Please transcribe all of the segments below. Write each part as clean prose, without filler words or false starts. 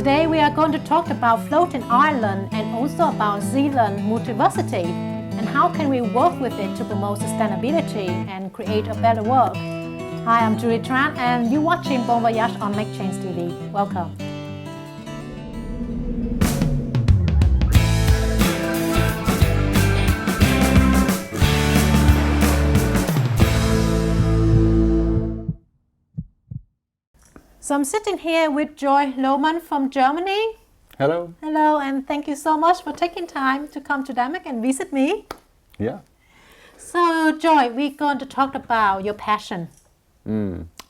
Today we are going to talk about floating island and also about Zealand multiversity and how can we work with it to promote sustainability and create a better world. Hi, I'm Julie Tran and you're watching BonVoyage on MakeChangeTV. Welcome. So I'm sitting here with Joy Lohmann from Germany. Hello. Hello, and thank you so much for taking time to come to Denmark and visit me. Yeah. So Joy, we're going to talk about your passion.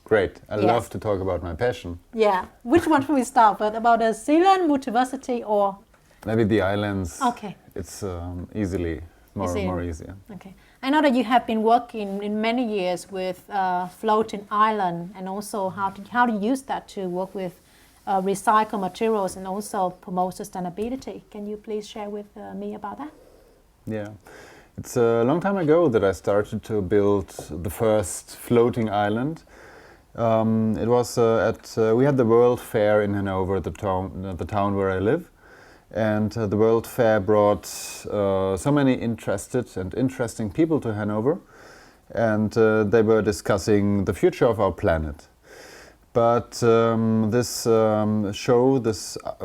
Great. I love to talk about my passion. Yeah. Which one should we start with? About the Zealand multiversity or? Maybe the islands. Okay. It's more easier. Okay. I know that you have been working in many years with floating island and also how to use that to work with recycled materials and also promote sustainability. Can you please share with me about that? Yeah. It's a long time ago that I started to build the first floating island. It was we had the World Fair in Hanover, the town where I live. And the World Fair brought so many interesting people to Hanover, and they were discussing the future of our planet. But this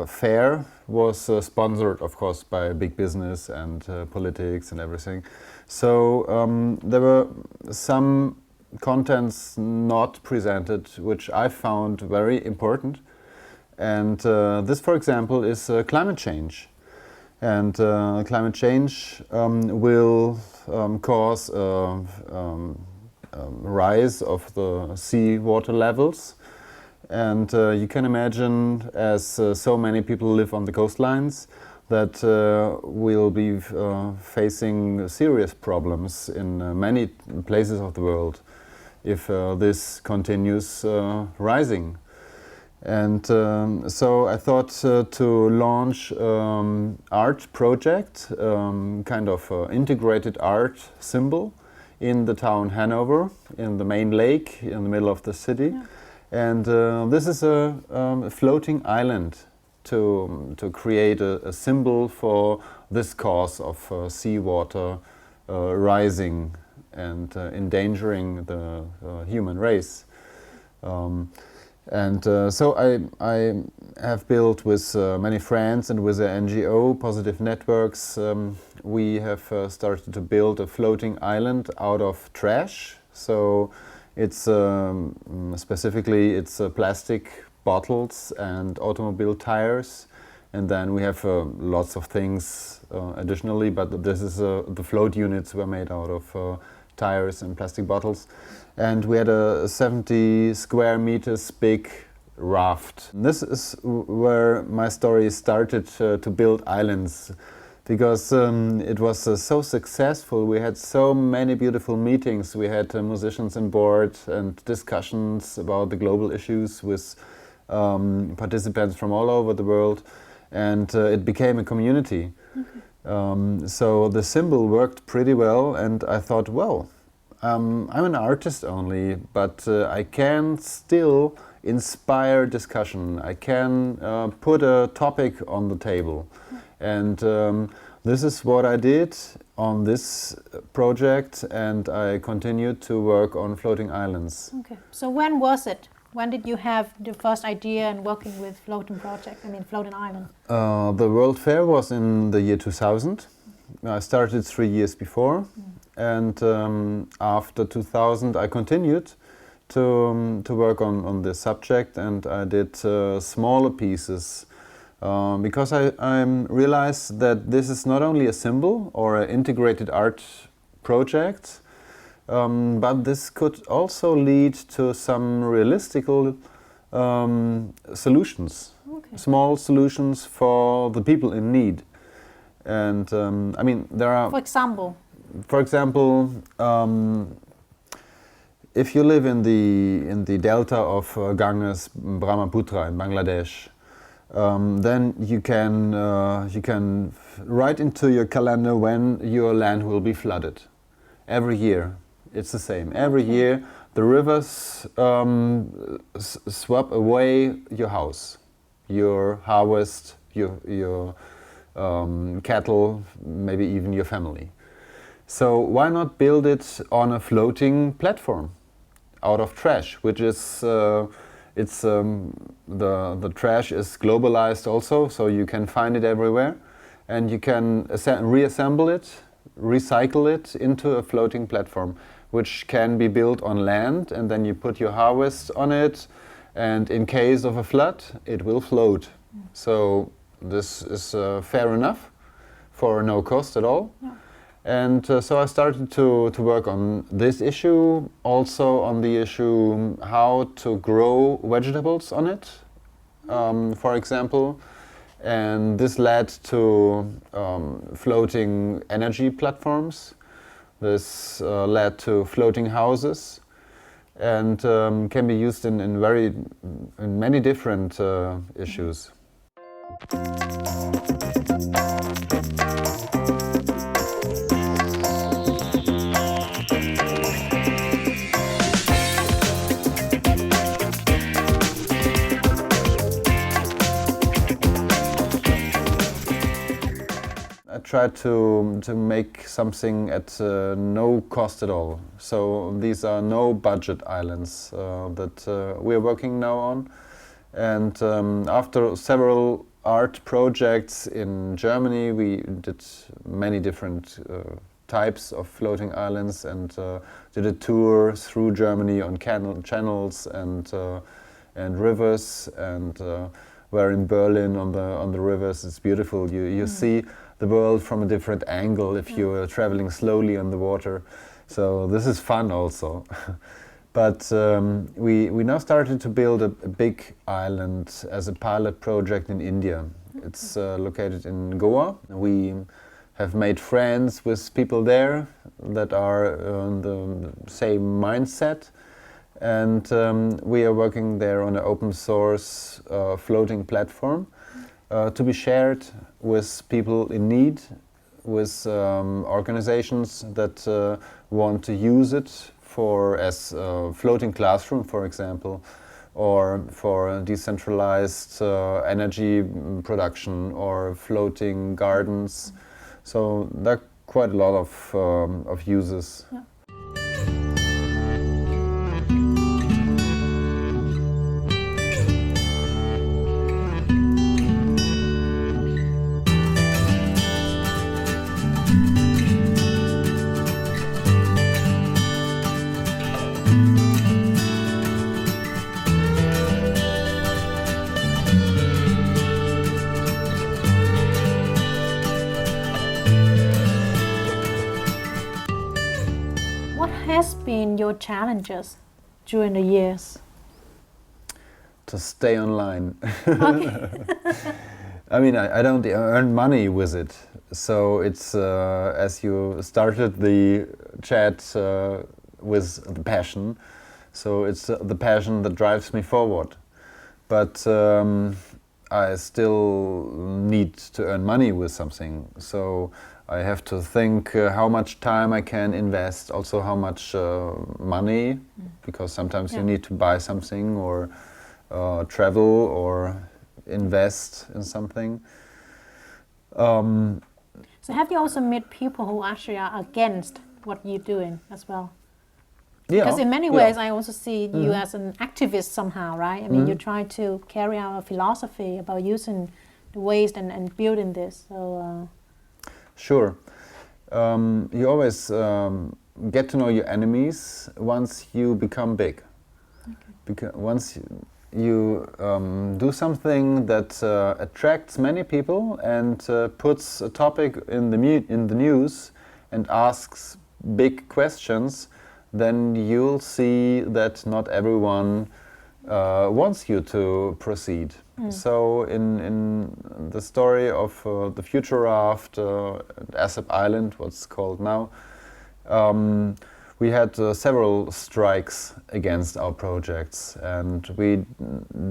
fair was sponsored, of course, by big business and politics and everything. So there were some contents not presented, which I found very important. And this, for example, is climate change. And climate change will cause a rise of the sea water levels. And you can imagine, as so many people live on the coastlines, that we'll be facing serious problems in many places of the world if this continues rising. And so I thought to launch art project, kind of integrated art symbol in the town Hanover, in the main lake in the middle of the city. Yeah. And this is a floating island to create a symbol for this cause of seawater rising and endangering the human race. So I have built with many friends and with the NGO, Positive Networks, we have started to build a floating island out of trash. So it's specifically it's plastic bottles and automobile tires. And then we have lots of things additionally, but this is the float units were made out of tires and plastic bottles. And we had a 70 square meters big raft. This is where my story started to build islands, because it was so successful. We had so many beautiful meetings. We had musicians on board and discussions about the global issues with participants from all over the world. And it became a community. Okay. So the symbol worked pretty well, and I thought, well, I'm an artist only, but I can still inspire discussion. I can put a topic on the table. And this is what I did on this project, and I continued to work on floating islands. Okay. So when was it? When did you have the first idea in working with floating island? The World Fair was in the year 2000. I started 3 years before. And after 2000 I continued to work on this subject, and I did smaller pieces because I realized that this is not only a symbol or an integrated art project, but this could also lead to some realistical solutions, small solutions for the people in need. And I mean, there are... For example, if you live in the delta of Ganges, Brahmaputra in Bangladesh, then you can write into your calendar when your land will be flooded. Every year, it's the same. Every year, the rivers swap away your house. your harvest, your cattle, maybe even your family. So why not build it on a floating platform out of trash, which is the trash is globalized also, so you can find it everywhere, and you can reassemble it, recycle it into a floating platform, which can be built on land, and then you put your harvest on it, and in case of a flood, it will float. So this is fair enough for no cost at all. Yeah. And so I started to work on this issue, also on the issue how to grow vegetables on it, for example. And this led to floating energy platforms. This led to floating houses, and can be used in many different issues. I tried to make something at no cost at all. So these are no budget islands that we are working now on. And after several art projects in Germany, we did many different types of floating islands, and did a tour through Germany on channels and rivers, and we're in Berlin on the rivers. It's beautiful. You see the world from a different angle if you are traveling slowly on the water. So this is fun also. But we now started to build a big island as a pilot project in India. It's located in Goa. We have made friends with people there that are on the same mindset. And we are working there on an open source floating platform to be shared with people in need, with organizations that want to use it as a floating classroom, for example, or for decentralized energy production or floating gardens. So there are quite a lot of uses. Yeah. What has been your challenges during the years? To stay online. Okay. I mean, I don't earn money with it. So it's, as you started the chat with the passion, so it's the passion that drives me forward. But I still need to earn money with something. So I have to think how much time I can invest, also how much money, because sometimes you need to buy something or travel or invest in something. So have you also met people who actually are against what you're doing as well? Yeah, Because in many ways I also see you as an activist somehow, right? I mean, you try to carry out a philosophy about using the waste and building this. So. Sure. You always get to know your enemies once you become big. Okay. Because once you do something that attracts many people and puts a topic in the news and asks big questions, then you'll see that not everyone wants you to proceed. So in the story of the Future Raft, Asap Island, what's called now, we had several strikes against our projects, and we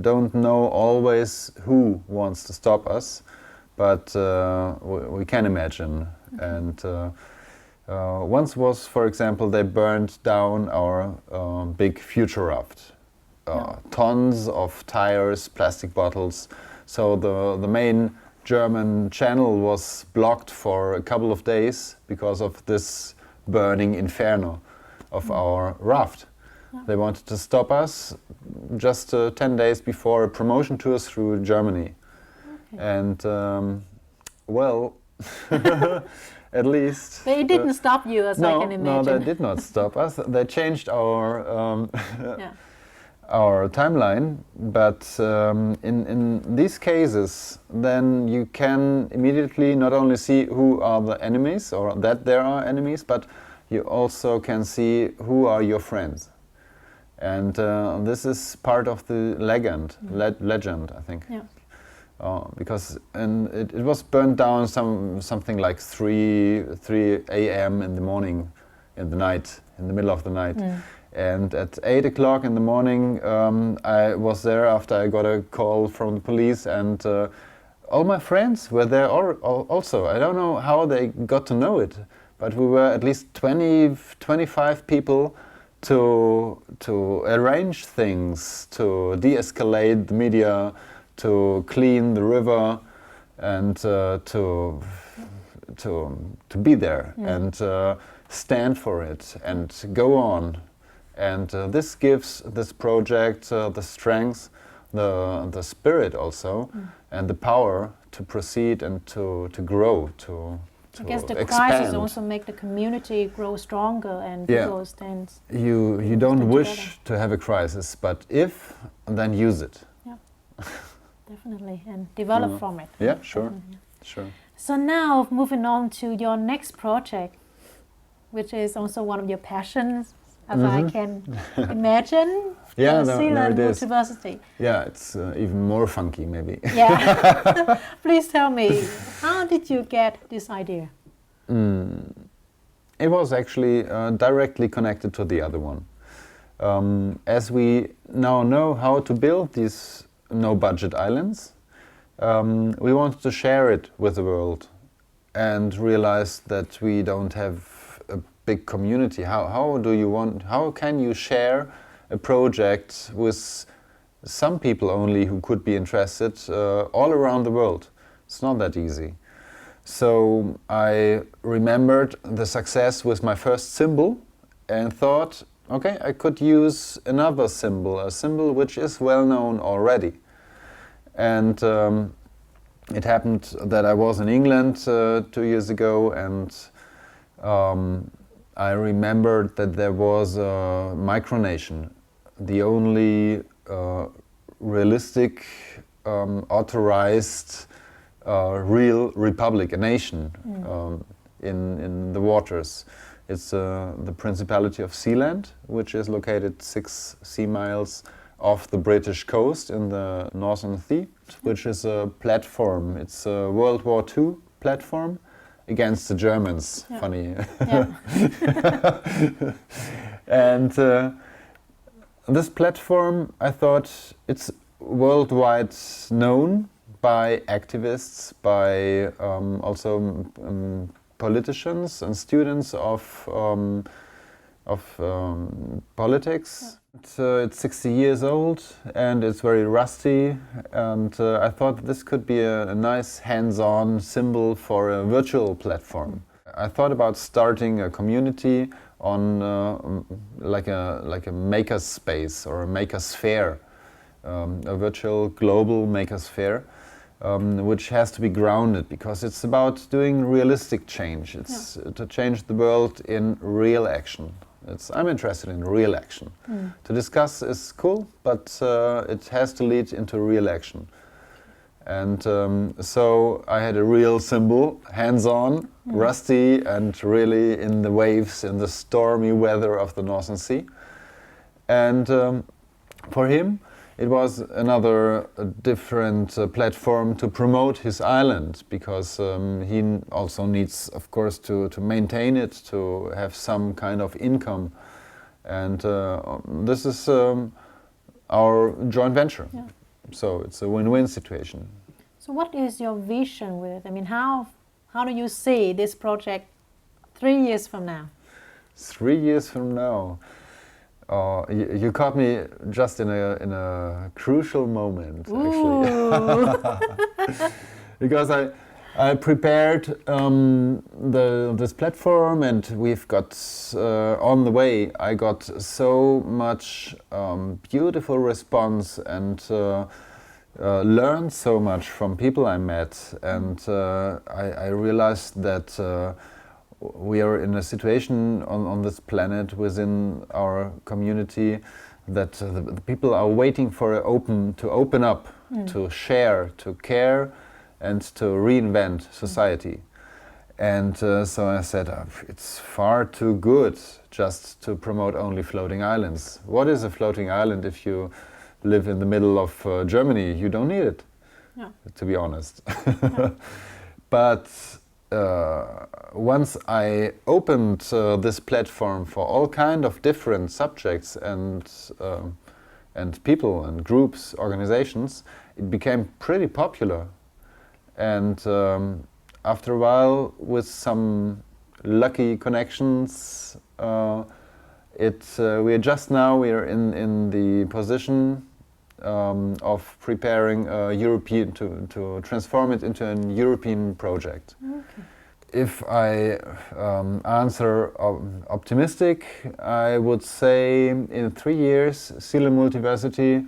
don't know always who wants to stop us, but we can imagine. And once was, for example, they burned down our big Future Raft. Tons of tires, plastic bottles. So the main German channel was blocked for a couple of days because of this burning inferno of our raft. They wanted to stop us just 10 days before a promotion tour through Germany. And well, at least... But it didn't stop you, as I can imagine. No, they did not stop us. They changed our Yeah. our timeline, but in these cases, then you can immediately not only see who are the enemies, or that there are enemies, but you also can see who are your friends. And this is part of the legend, I think. Yeah. Because it was burned down something like 3 a.m. in the morning, in the night, in the middle of the night. And at 8 o'clock in the morning, I was there after I got a call from the police, and all my friends were there also. I don't know how they got to know it, but we were at least 25 people to arrange things, to de-escalate the media, to clean the river, and to be there and stand for it and go on. And this gives this project the strength, the spirit also, and the power to proceed and to grow, to I guess the expand. crisis also make the community grow stronger and people stand. You don't stand wish together. to have a crisis, but if, then use it. Yeah, definitely, and develop from it. Yeah, sure, Definitely. sure. So now moving on to your next project, which is also one of your passions, as I can imagine. Yeah, Zealand there it is. University. Yeah, it's even more funky maybe. Yeah. Please tell me, how did you get this idea? It was actually directly connected to the other one. As we now know how to build these no-budget islands, we wanted to share it with the world and realize that we don't have a big community. How can you share a project with some people only who could be interested all around the world? It's not that easy. So I remembered the success with my first symbol and thought, okay, I could use another symbol, a symbol which is well known already. And it happened that I was in England 2 years ago, and I remembered that there was a micronation, the only realistic, authorized, real republic, a nation in the waters. It's the Principality of Sealand, which is located 6 sea miles off the British coast in the Northern Sea, which is a platform. It's a World War II platform against the Germans. Yeah. Funny. Yeah. And this platform, I thought, it's worldwide known by activists, by also politicians and students of politics. It's 60 years old and it's very rusty, and I thought this could be a nice hands-on symbol for a virtual platform. I thought about starting a community on like a maker space or a maker sphere, a virtual global maker sphere, which has to be grounded because it's about doing realistic change. It's to change the world in real action. I'm interested in real action. To discuss is cool, but it has to lead into real action. And so I had a real symbol, hands-on, rusty, and really in the waves, in the stormy weather of the Northern Sea. And for him, it was another different platform to promote his island, because he also needs, of course, to maintain it, to have some kind of income. And this is our joint venture. Yeah. So it's a win-win situation. So what is your vision with it? I mean, how do you see this project 3 years from now? 3 years from now, You caught me just in a crucial moment, actually. Because I prepared this platform, and we've got on the way. I got so much beautiful response and learned so much from people I met, and I realized that we are in a situation on this planet within our community that the people are waiting for to open up, to share, to care, and to reinvent society. And so I said, it's far too good just to promote only floating islands. What is a floating island if you live in the middle of Germany? You don't need it, to be honest. But once I opened this platform for all kind of different subjects and people and groups, organizations, it became pretty popular. And after a while, with some lucky connections, we are just now in the position of preparing a European to transform it into a European project. Okay. If I answer optimistic, I would say in 3 years, Zealand Multiversity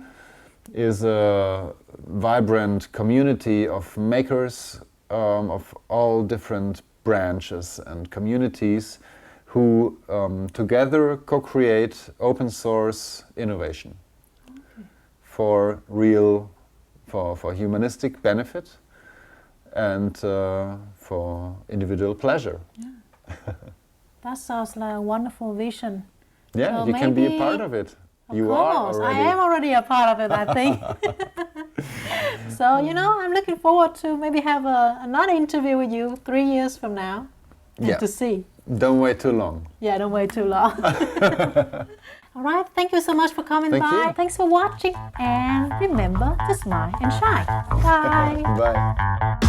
is a vibrant community of makers of all different branches and communities who together co-create open source innovation for humanistic benefit and for individual pleasure. Yeah. That sounds like a wonderful vision. Yeah, so you can be a part of it. You are already. I am already a part of it, I think. So, I'm looking forward to maybe have another interview with you 3 years from now and to see. Don't wait too long. Yeah, don't wait too long. All right, thank you so much for coming by. Thanks for watching, and remember to smile and shine. Bye. Bye.